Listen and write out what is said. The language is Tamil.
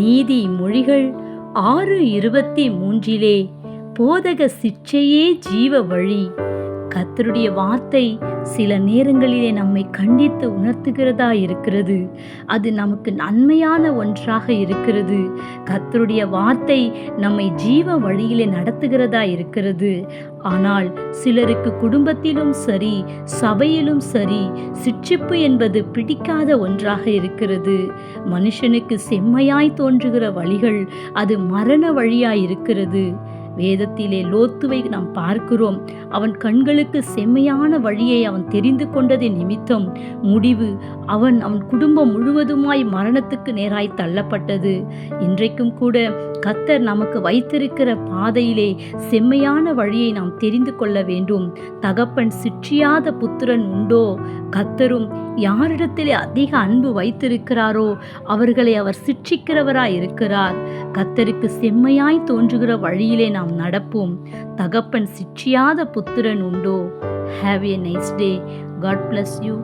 நீதிமொழிகள் 6:23 போதக சிற்சையே ஜீவ வழி. கர்த்தருடைய வார்த்தை சில நேரங்களிலே நம்மை கண்டித்து உணர்த்துகிறதா இருக்கிறது. அது நமக்கு நன்மையான ஒன்றாக இருக்கிறது. கர்த்தருடைய வார்த்தை நம்மை ஜீவ வழியிலே நடத்துகிறதா இருக்கிறது. ஆனால் சிலருக்கு குடும்பத்திலும் சரி, சபையிலும் சரி, சிட்சிப்பு என்பது பிடிக்காத ஒன்றாக இருக்கிறது. மனுஷனுக்கு செம்மையாய் தோன்றுகிற வழிகள் அது மரண வழியாய் இருக்கிறது. வேதத்திலே லோத்துவை நாம் பார்க்கிறோம். அவன் கண்களுக்கு செம்மையான வழியை அவன் தெரிந்து கொண்டதின் நிமித்தம் முடிவு அவன் குடும்பம் முழுவதுமாய் மரணத்துக்கு நேராய் தள்ளப்பட்டது. இன்றைக்கும் கூட கர்த்தர் நமக்கு வைத்திருக்கிற பாதையிலே செம்மையான வழியை நாம் தெரிந்து கொள்ள வேண்டும். தகப்பன் சிற்றியாத புத்திரன் உண்டோ? கர்த்தரும் யாரிடத்திலே அதிக அன்பு வைத்திருக்கிறாரோ அவர்களை அவர் சிற்றிக்கிறவராய் இருக்கிறார். கர்த்தருக்கு செம்மையாய் தோன்றுகிற வழியிலே நாம் நடப்போம். தகப்பன் சிற்றியாத புத்திரன் உண்டோ? Have a nice day. God bless you.